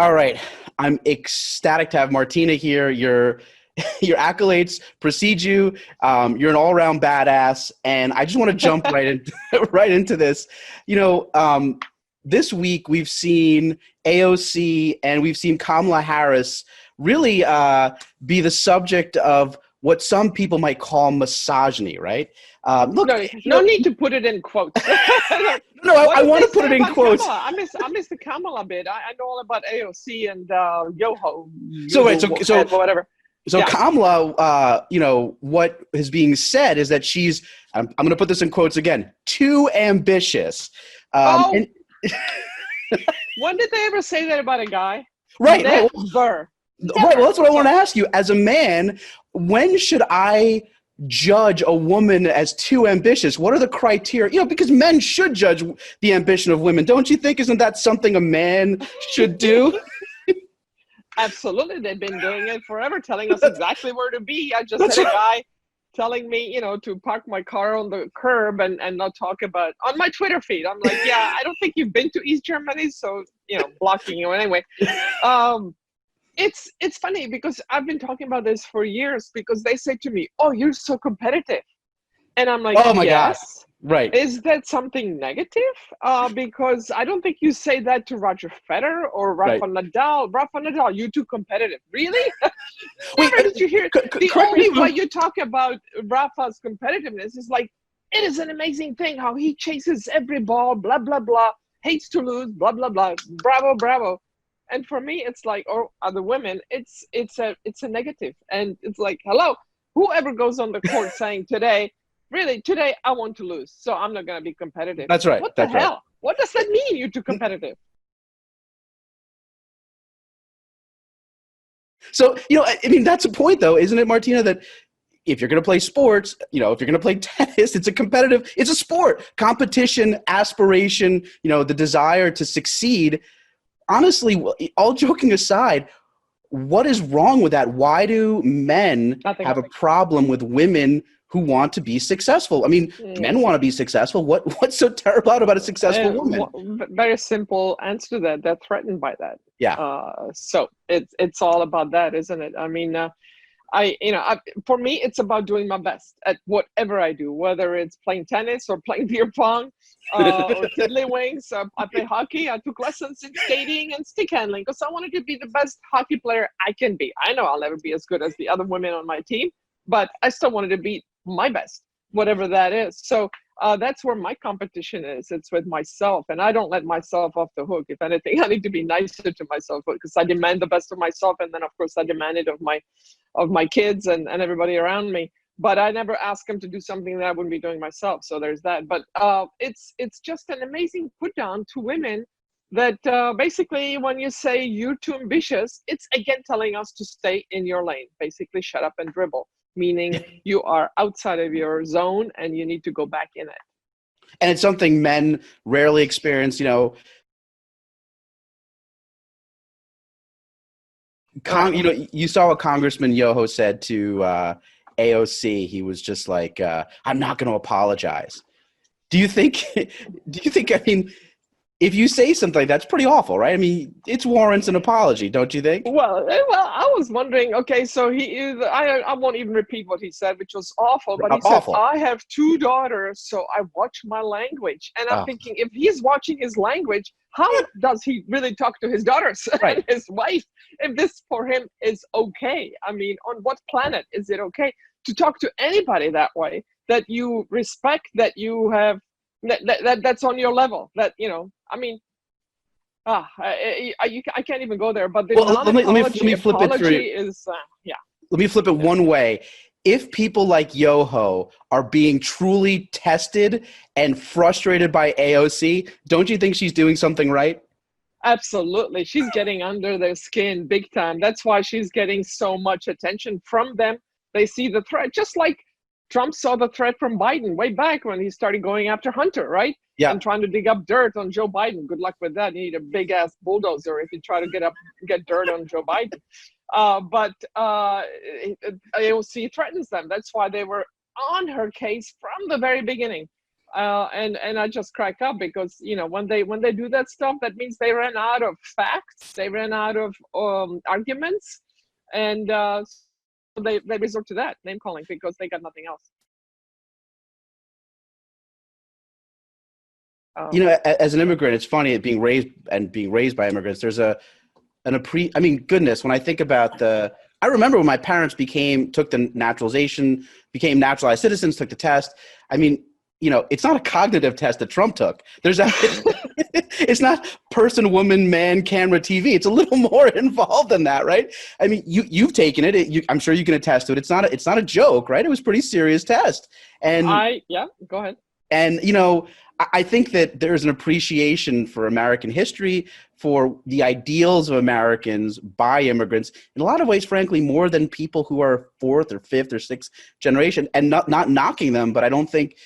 All right. I'm ecstatic to have Martina here. Your accolades precede you. You're an all-around badass, and I just want to jump right into this. This week we've seen AOC and we've seen Kamala Harris really be the subject of what some people might call misogyny, right? Look, no need to put it in quotes. No, I want to put it in quotes. Kamala? I miss the Kamala bit. I know all about AOC and Yoho. So whatever. So yeah. Kamala, what is being said is that she's, I'm going to put this in quotes again, too ambitious. When did they ever say that about a guy? Right. Never. Right. Well, that's what I want to ask you. As a man, when should I judge a woman as too ambitious? What are the criteria? Because men should judge the ambition of women. Don't you think? Isn't that something a man should do? Absolutely. They've been doing it forever, telling us exactly where to be. I just had a guy telling me, to park my car on the curb and not talk about on my Twitter feed. I'm like, yeah, I don't think you've been to East Germany, so blocking you anyway. It's funny because I've been talking about this for years because they say to me, "Oh, you're so competitive," and I'm like, "Oh my yes. God. Right. Is that something negative? Because I don't think you say that to Roger Federer or Rafa Nadal. Rafa Nadal, you too competitive. Really? Never did you hear? The only way you talk about Rafa's competitiveness is like, it is an amazing thing how he chases every ball, blah, blah, blah, hates to lose, blah, blah, blah, bravo, bravo. And for me, it's like, or other women, it's a negative. And it's like, hello, whoever goes on the court saying today I want to lose, so I'm not going to be competitive. That's right. What the hell? Right. What does that mean, you're too competitive? So, that's a point, though, isn't it, Martina, that if you're going to play sports, if you're going to play tennis, it's a sport. Competition, aspiration, the desire to succeed. Honestly, all joking aside, what is wrong with that? Why do men have a problem with women who want to be successful? I mean, men want to be successful. What's so terrible about a successful woman? Very simple answer to that. They're threatened by that. Yeah. So it's all about that, isn't it? I mean, for me, it's about doing my best at whatever I do, whether it's playing tennis or playing beer pong or tiddlywinks. I play hockey. I took lessons in skating and stick handling because I wanted to be the best hockey player I can be. I know I'll never be as good as the other women on my team, but I still wanted to be my best, whatever that is. So that's where my competition is. It's with myself, and I don't let myself off the hook. If anything, I need to be nicer to myself because I demand the best of myself, and then of course I demand it of my kids and everybody around me. But I never ask them to do something that I wouldn't be doing myself. So there's that. But it's just an amazing put down to women that basically when you say you're too ambitious, it's again telling us to stay in your lane. Basically, shut up and dribble. Meaning you are outside of your zone and you need to go back in it. And it's something men rarely experience, you saw what Congressman Yoho said to AOC. He was just like, I'm not going to apologize. Do you think, if you say something, that's pretty awful, right? I mean, it warrants an apology, don't you think? Well, I was wondering, okay, so I won't even repeat what he said, which was awful, but he said, I have 2 daughters, so I watch my language. And I'm thinking, if he's watching his language, how does he really talk to his daughters and his wife? If this for him is okay? I mean, on what planet is it okay to talk to anybody that way, that you respect, that you have, that's on your level, that, I mean, I can't even go there. But the let me flip it through. Let me flip it one way. If people like Yoho are being truly tested and frustrated by AOC, don't you think she's doing something right? Absolutely. She's getting under their skin big time. That's why she's getting so much attention from them. They see the threat, just like Trump saw the threat from Biden way back when he started going after Hunter, right? Yeah. And trying to dig up dirt on Joe Biden. Good luck with that. You need a big ass bulldozer if you try to get dirt on Joe Biden. But AOC threatens them. That's why they were on her case from the very beginning. And I just crack up because, you know, when they do that stuff, that means they ran out of facts, they ran out of arguments, and so they resort to that, name calling, because they got nothing else. You know, as an immigrant, it's funny being raised by immigrants. There's I mean, goodness, when I think about I remember when my parents took the naturalization, became naturalized citizens, took the test. I mean, you know, it's not a cognitive test that Trump took. It's not person, woman, man, camera, TV. It's a little more involved than that, right? I mean, you've taken it. I'm sure you can attest to it. It's not a joke, right? It was a pretty serious test. And yeah, go ahead. And, you know, I think that there's an appreciation for American history, for the ideals of Americans by immigrants, in a lot of ways, frankly, more than people who are fourth or fifth or sixth generation, and not knocking them, but I don't think,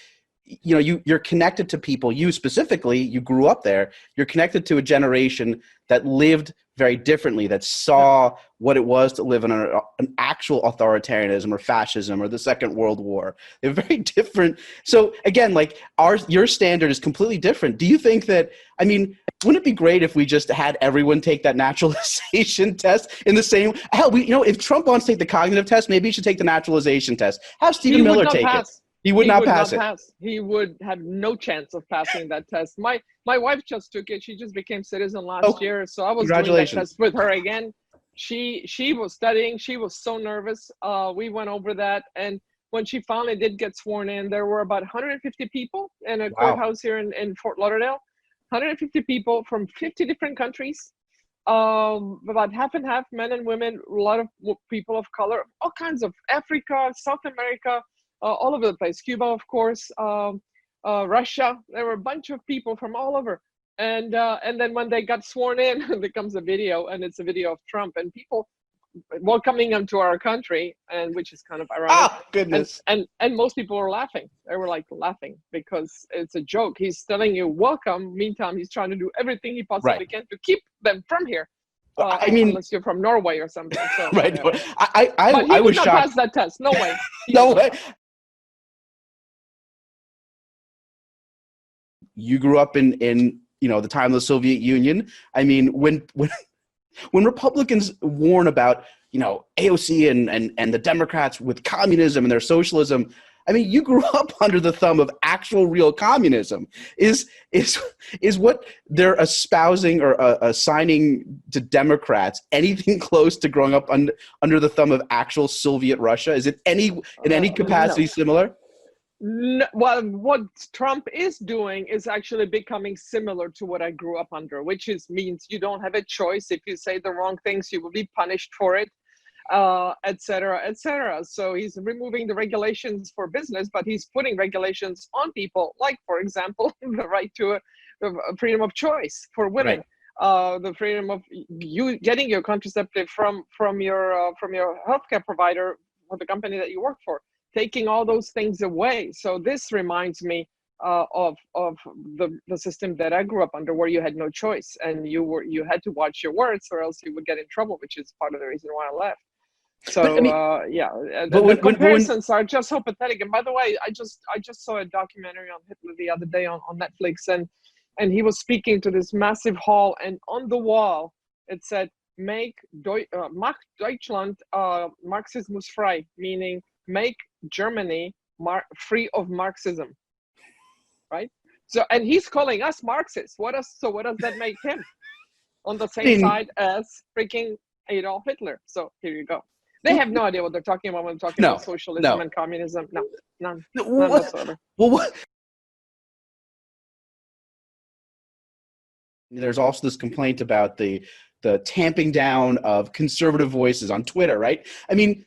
you know, you're connected to people, you specifically, you grew up there, you're connected to a generation that lived very differently, that saw what it was to live in an actual authoritarianism or fascism or the Second World War. They're very different. So again, like your standard is completely different. Do you think that, I mean, wouldn't it be great if we just had everyone take that naturalization test in the same, hell, you know, if Trump wants to take the cognitive test, maybe he should take the naturalization test. Have Stephen Miller take it. He would not pass it. He would have no chance of passing that test. My wife just took it. She just became citizen last year, so I was doing that test with her again. She was studying. She was so nervous. We went over that, and when she finally did get sworn in, there were about 150 people in a courthouse here in Fort Lauderdale. 150 people from 50 different countries. About half and half, men and women. A lot of people of color, all kinds of Africa, South America. All over the place, Cuba, of course, Russia. There were a bunch of people from all over, and then when they got sworn in, there comes a video, and it's a video of Trump and people welcoming him to our country, and which is kind of ironic. Ah, goodness! And most people were laughing. They were like laughing because it's a joke. He's telling you welcome. Meantime, he's trying to do everything he possibly can to keep them from here. I mean, unless you're from Norway or something. So, right? Yeah. I was shocked. Pass that test. No way. No way. You grew up in you know, the time of the Soviet Union. I mean, when Republicans warn about, you know, AOC and the Democrats with communism and their socialism, I mean, you grew up under the thumb of actual real communism. Is what they're espousing or assigning to Democrats anything close to growing up under the thumb of actual Soviet Russia? Is it in any capacity similar? No, well, what Trump is doing is actually becoming similar to what I grew up under, which means you don't have a choice. If you say the wrong things, you will be punished for it, et cetera, et cetera. So he's removing the regulations for business, but he's putting regulations on people, like, for example, the right to freedom of choice for women, the freedom of you getting your contraceptive from your healthcare provider or the company that you work for. Taking all those things away. So this reminds me of the system that I grew up under, where you had no choice and you had to watch your words, or else you would get in trouble, which is part of the reason why I left. So but, I mean, the comparisons are just so pathetic. And by the way, I just saw a documentary on Hitler the other day on Netflix, and he was speaking to this massive hall, and on the wall it said, "Macht Deutschland Marxismus frei," meaning make Germany free of Marxism, right? So, and he's calling us Marxists. What does that make him? On the same side as freaking Adolf Hitler. So here you go. They have no idea what they're talking about when they're talking about socialism and communism. None whatsoever. Well, what? There's also this complaint about the tamping down of conservative voices on Twitter, right? I mean,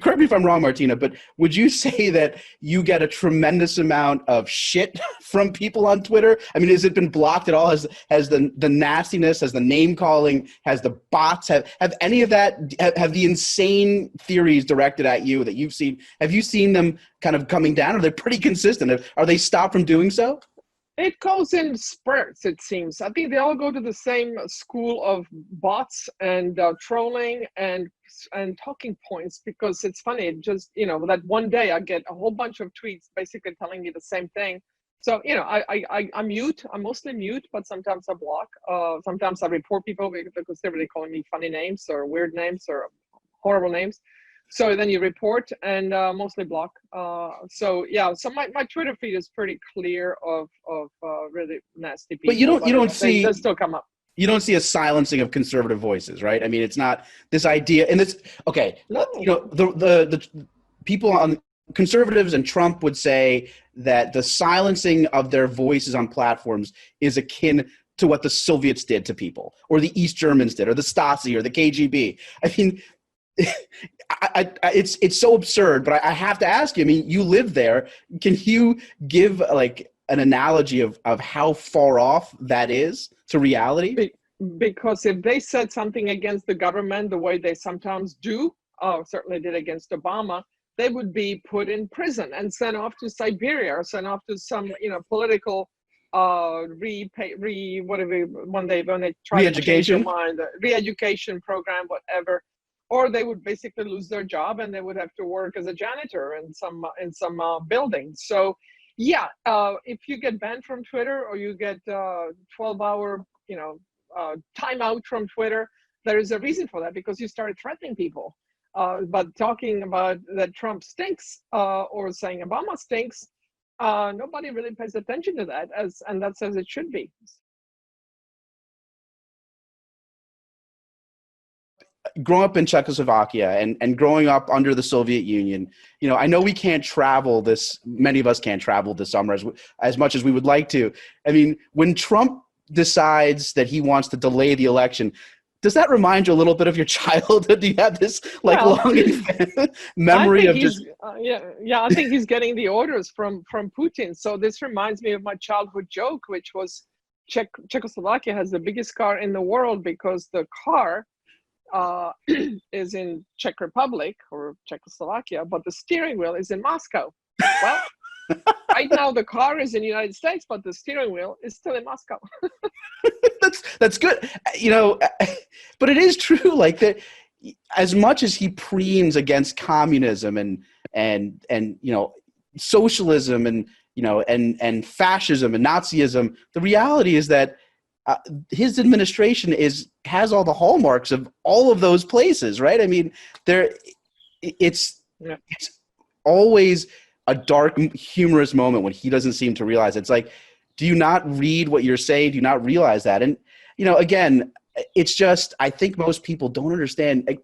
correct me if I'm wrong, Martina, but would you say that you get a tremendous amount of shit from people on Twitter? I mean, has it been blocked at all? Has the nastiness, has the name calling, has the bots, have any of that, have the insane theories directed at you that you've seen, have you seen them kind of coming down? Are they pretty consistent? Are they stopped from doing so? It goes in spurts, it seems. I think they all go to the same school of bots and trolling and talking points, because it's funny. It just, that one day I get a whole bunch of tweets basically telling me the same thing. So, I mute. I mostly mute, but sometimes I block. Sometimes I report people because they're really calling me funny names or weird names or horrible names. So then you report and mostly block. So yeah, so my Twitter feed is pretty clear of really nasty people. But you don't see they still come up. You don't see a silencing of conservative voices, right? I mean, it's not this idea, and this okay. No. The people on conservatives and Trump would say that the silencing of their voices on platforms is akin to what the Soviets did to people, or the East Germans did, or the Stasi, or the KGB. I mean. It's so absurd, but I have to ask you. I mean, you live there. Can you give like an analogy of how far off that is to reality? Because if they said something against the government the way they sometimes do, certainly did against Obama, they would be put in prison and sent off to Siberia or sent off to some political when they try to change their mind, re-education program, whatever. Or they would basically lose their job and they would have to work as a janitor in some building. So, yeah, if you get banned from Twitter or you get 12-hour timeout from Twitter, there is a reason for that, because you started threatening people. But talking about that Trump stinks or saying Obama stinks, nobody really pays attention to that, and that's as it should be. Growing up in Czechoslovakia and growing up under the Soviet Union, I know we can't travel many of us can't travel this summer as much as we would like to. I mean, when Trump decides that he wants to delay the election, does that remind you a little bit of your childhood? Do you have this long memory of just? I think he's getting the orders from Putin. So this reminds me of my childhood joke, which was Czechoslovakia has the biggest car in the world because the car is in Czech Republic or Czechoslovakia, but the steering wheel is in Moscow. Well, right now the car is in the United States, but the steering wheel is still in Moscow. That's good, but it is true. Like that, as much as he preens against communism and socialism and fascism and Nazism, the reality is that his administration has all the hallmarks of all of those places, right? I mean, it's always a dark, humorous moment when he doesn't seem to realize it. It's like, do you not read what you're saying? Do you not realize that? And again, it's just, I think most people don't understand. It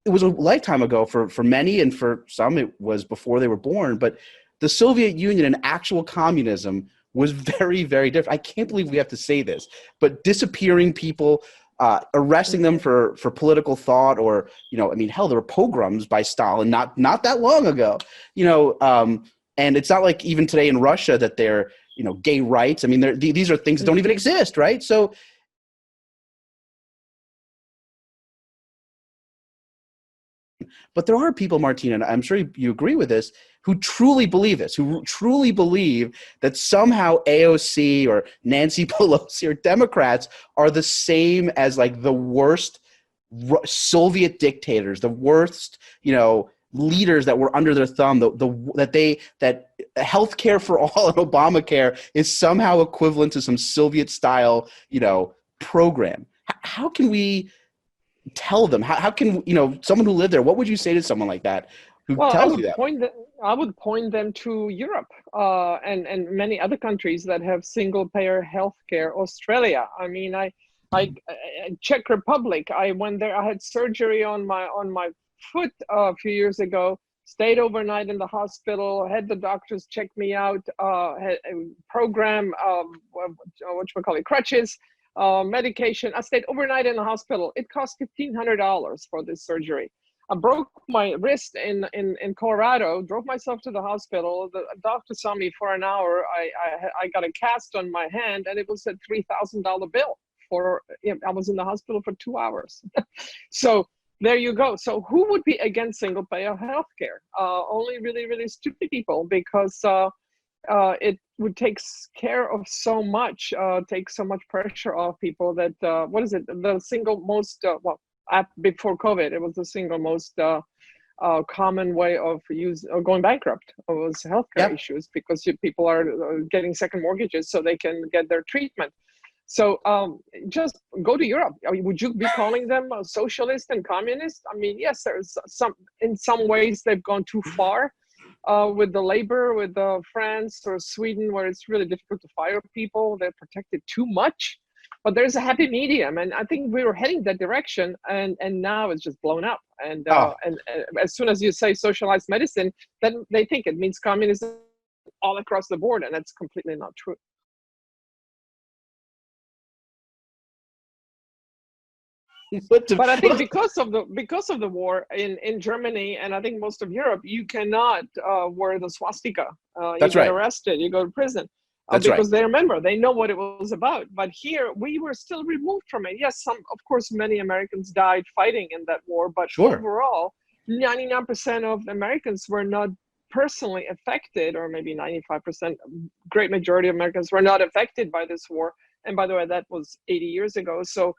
was a lifetime ago for many, and for some it was before they were born. But the Soviet Union and actual communism was very, very different. I can't believe we have to say this, but disappearing people, arresting them for political thought, or hell, there were pogroms by Stalin not that long ago. And it's not like even today in Russia that they're gay rights. I mean, these are things that don't even exist, right? So. But there are people, Martina, and I'm sure you agree with this, who truly believe this, who truly believe that somehow AOC or Nancy Pelosi or Democrats are the same as like the worst Soviet dictators, the worst, leaders that were under their thumb, that healthcare for all and Obamacare is somehow equivalent to some Soviet style, program. How can we tell them? How can someone who lived there? What would you say to someone like that who tells you that? I would point them to Europe and many other countries that have single-payer healthcare. Australia. I mean, Czech Republic. I went there. I had surgery on my foot a few years ago. Stayed overnight in the hospital. Had the doctors check me out. Had a program. Crutches. Medication. I stayed overnight in the hospital. It cost $1,500 for this surgery. I broke my wrist in Colorado, drove myself to the hospital. The doctor saw me for an hour. I got a cast on my hand, and it was a $3,000 bill I was in the hospital for 2 hours. So there you go. So who would be against single payer healthcare? Only really, really stupid people, because it would take care of so much, take so much pressure off people that, what is it, the single most, before COVID, it was the single most common way of going bankrupt was healthcare issues, because people are getting second mortgages so they can get their treatment. So just go to Europe. I mean, would you be calling them socialist and communist? I mean, yes, there's in some ways they've gone too far with the labor, with France or Sweden, where it's really difficult to fire people. They're protected too much. But there's a happy medium, and I think we were heading that direction, and now it's just blown up. And as soon as you say socialized medicine, then they think it means communism all across the board, and that's completely not true. But I think because of the war in Germany, and I think most of Europe, you cannot wear the swastika. You get arrested, you go to prison. Because they remember, they know what it was about. But here, we were still removed from it. Yes, of course, many Americans died fighting in that war, but overall, 99% of Americans were not personally affected, or maybe 95%, great majority of Americans were not affected by this war. And by the way, that was 80 years ago. So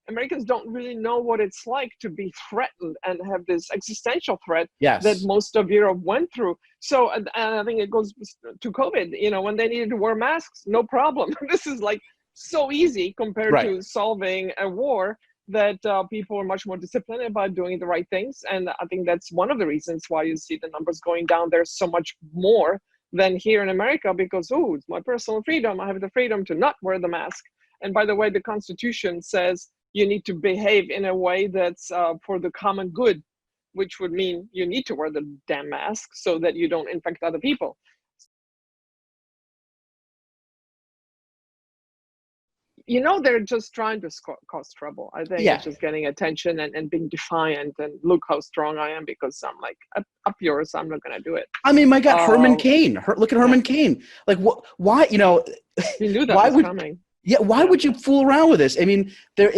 Americans don't really know what it's like to be threatened and have this existential threat that most of Europe went through. So, and I think it goes to COVID, you know, when they needed to wear masks, no problem. This is like so easy compared to solving a war, that people are much more disciplined about doing the right things. And I think that's one of the reasons why you see the numbers going down there so much more than here in America, because, oh, it's my personal freedom. I have the freedom to not wear the mask. And by the way, the Constitution says you need to behave in a way that's for the common good, which would mean you need to wear the damn mask so that you don't infect other people. You know, they're just trying to cause trouble. I think it's just getting attention and being defiant and look how strong I am, because I'm like, up yours, I'm not going to do it. I mean, my God, Herman Cain. Look at Herman Cain. Like, why, you know, you knew that was coming. Yeah, why would you fool around with this? I mean, it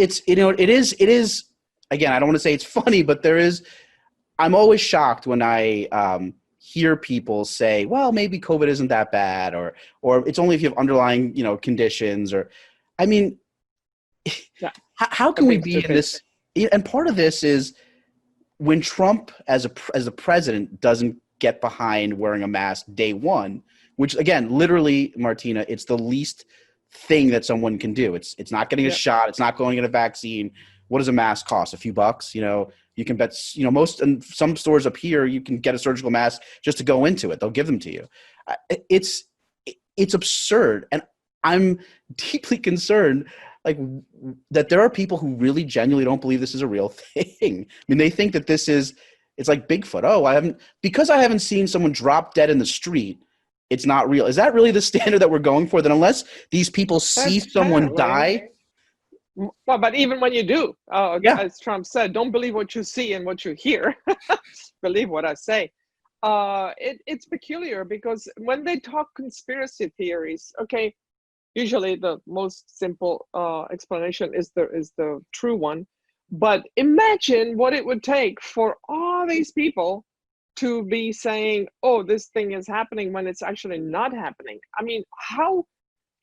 is, again, I don't want to say it's funny, but I'm always shocked when I hear people say, well, maybe COVID isn't that bad, or it's only if you have underlying, you know, conditions, or, I mean, how can we be in this? And part of this is when Trump as a president doesn't get behind wearing a mask day one, which again, literally, Martina, it's the least thing that someone can do. It's not getting a shot. It's not going to get a vaccine. What does a mask cost? A few bucks? You know, you can bet, you know, in some stores up here, you can get a surgical mask just to go into it. They'll give them to you. It's absurd. And I'm deeply concerned, like, that there are people who really genuinely don't believe this is a real thing. I mean, they think that it's like Bigfoot. Oh, because I haven't seen someone drop dead in the street, it's not real. Is that really the standard that we're going for? That unless these people see someone die? Well, but even when you do, as Trump said, don't believe what you see and what you hear. Believe what I say. It's peculiar, because when they talk conspiracy theories, okay, usually the most simple explanation is the true one. But imagine what it would take for all these people to be saying, oh, this thing is happening, when it's actually not happening. I mean, how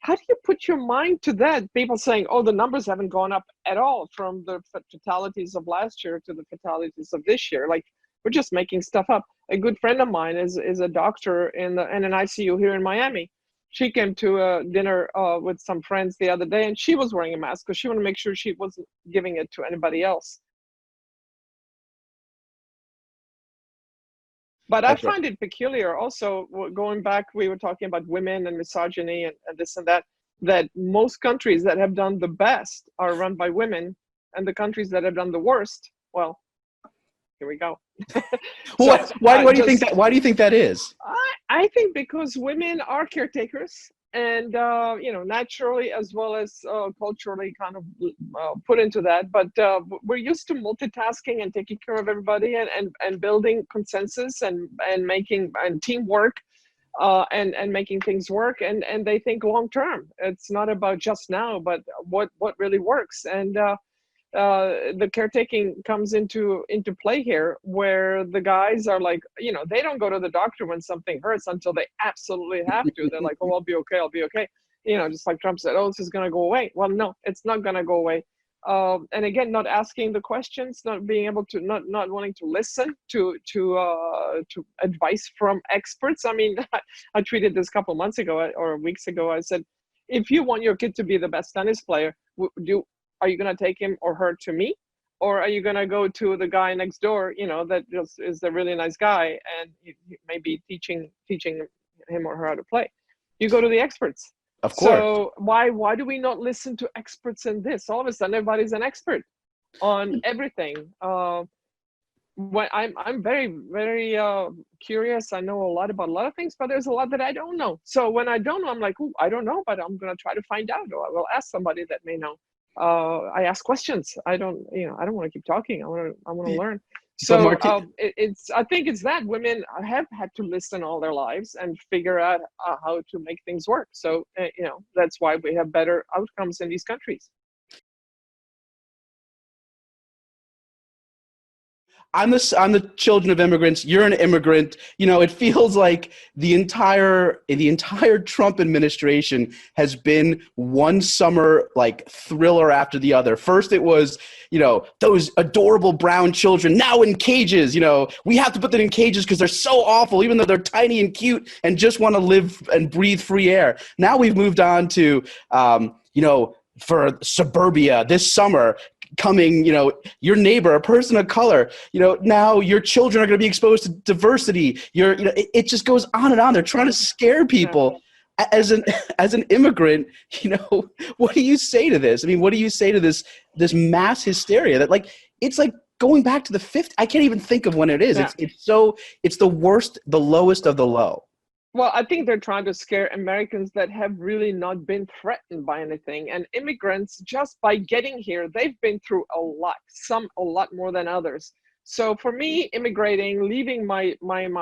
do you put your mind to that? People saying, oh, the numbers haven't gone up at all from the fatalities of last year to the fatalities of this year. Like, we're just making stuff up. A good friend of mine is a doctor in an ICU here in Miami. She came to a dinner with some friends the other day, and she was wearing a mask because she wanted to make sure she wasn't giving it to anybody else. But I find it peculiar also, going back, we were talking about women and misogyny and this and that most countries that have done the best are run by women, and the countries that have done the worst, well, here we go. Why do you think that is? I think because women are caretakers, and naturally as well as culturally kind of put into that. But we're used to multitasking and taking care of everybody, and building consensus and making and teamwork and making things work. And they think long term. It's not about just now, but what really works. And the caretaking comes into play here, where the guys are like, they don't go to the doctor when something hurts until they absolutely have to. They're like, oh, I'll be okay, I'll be okay. Just like Trump said, oh, this is going to go away. Well, no, it's not going to go away. And again, not asking the questions, not being able to, not wanting to listen to advice from experts. I mean, I tweeted this a couple of months ago or weeks ago. I said, if you want your kid to be the best tennis player, are you going to take him or her to me? Or are you going to go to the guy next door, that just is a really nice guy and maybe teaching him or her how to play? You go to the experts. Of course. So why do we not listen to experts in this? All of a sudden, everybody's an expert on everything. When I'm very, very curious. I know a lot about a lot of things, but there's a lot that I don't know. So when I don't know, I'm like, oh, I don't know, but I'm going to try to find out, or I will ask somebody that may know. I ask questions. I don't want to keep talking. I want to learn. So I think it's that women have had to listen all their lives and figure out how to make things work. So, that's why we have better outcomes in these countries. I'm the children of immigrants. You're an immigrant. It feels like the entire Trump administration has been one summer like thriller after the other. First it was, those adorable brown children now in cages. We have to put them in cages because they're so awful, even though they're tiny and cute and just want to live and breathe free air. Now we've moved on to, for suburbia this summer, coming, your neighbor, a person of color, now your children are going to be exposed to diversity. It just goes on and on. They're trying to scare people. As an immigrant, what do you say to this? I mean, what do you say to this mass hysteria that it's like going back to the 50s? I can't even think of when it is. Yeah. It's the worst, the lowest of the low. Well, I think they're trying to scare Americans that have really not been threatened by anything. And immigrants, just by getting here, they've been through a lot, some a lot more than others. So for me, immigrating, leaving my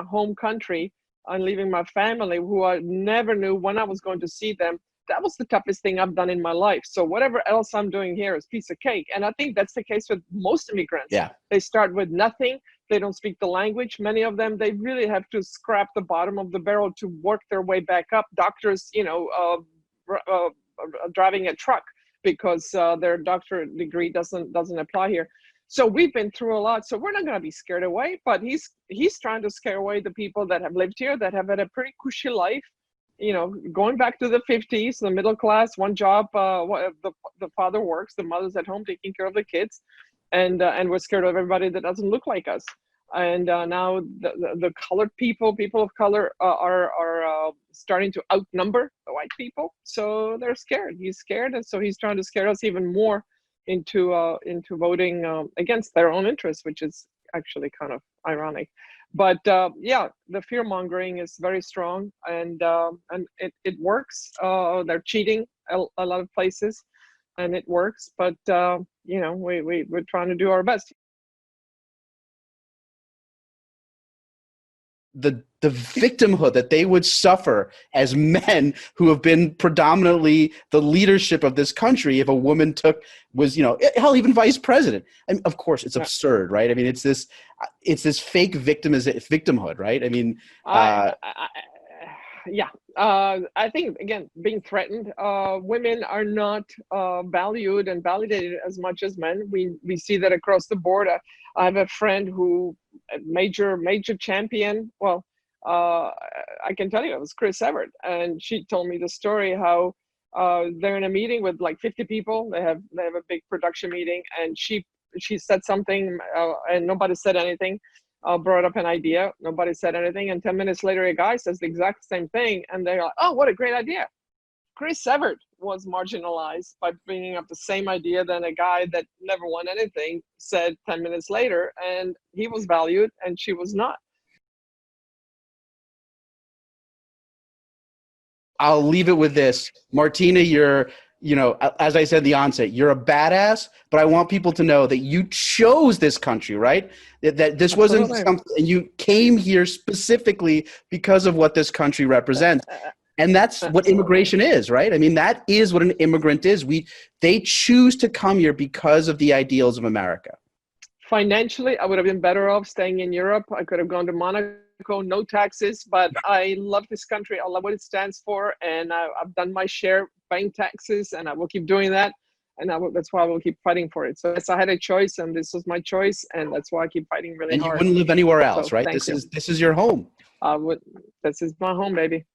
home country and leaving my family, who I never knew when I was going to see them, that was the toughest thing I've done in my life. So whatever else I'm doing here is piece of cake. And I think that's the case with most immigrants. Yeah. They start with nothing. They don't speak the language. Many of them, they really have to scrap the bottom of the barrel to work their way back up. Doctors, driving a truck because their doctorate degree doesn't apply here. So we've been through a lot. So we're not going to be scared away. But he's trying to scare away the people that have lived here, that have had a pretty cushy life. Going back to the 50s, the middle class, one job, the father works, the mother's at home taking care of the kids. And we're scared of everybody that doesn't look like us. And now the colored people of color are starting to outnumber the white people. So they're scared. He's scared, and so he's trying to scare us even more into voting against their own interests, which is actually kind of ironic. But the fear mongering is very strong, and it works. They're cheating a lot of places. And it works, but we're trying to do our best. The victimhood that they would suffer as men who have been predominantly the leadership of this country if a woman was hell, even vice president. And of course, it's absurd, right? I mean, it's this fake victimhood, right? I mean, I think, again, being threatened, women are not valued and validated as much as men. We see that across the board. I have a friend who, major champion. Well, I can tell you, it was Chris Evert, and she told me the story how they're in a meeting with like 50 people. They have a big production meeting, and she said something, and nobody said anything. Brought up an idea, nobody said anything, and 10 minutes later a guy says the exact same thing, and they're like, oh, what a great idea. Chris Evert was marginalized by bringing up the same idea than a guy that never won anything said 10 minutes later, and he was valued and she was not. I'll leave it with this. Martina, you're, as I said at the onset, you're a badass, but I want people to know that you chose this country, right? That this wasn't something, and you came here specifically because of what this country represents. And that's what immigration is, right? I mean, that is what an immigrant is. They choose to come here because of the ideals of America. Financially, I would have been better off staying in Europe. I could have gone to Monaco, no taxes, but I love this country. I love what it stands for. And I've done my share paying taxes, and I will keep doing that. And that's why I will keep fighting for it. So yes, I had a choice, and this was my choice. And that's why I keep fighting really hard. And you wouldn't live anywhere else, right? This is your home. This is my home, baby.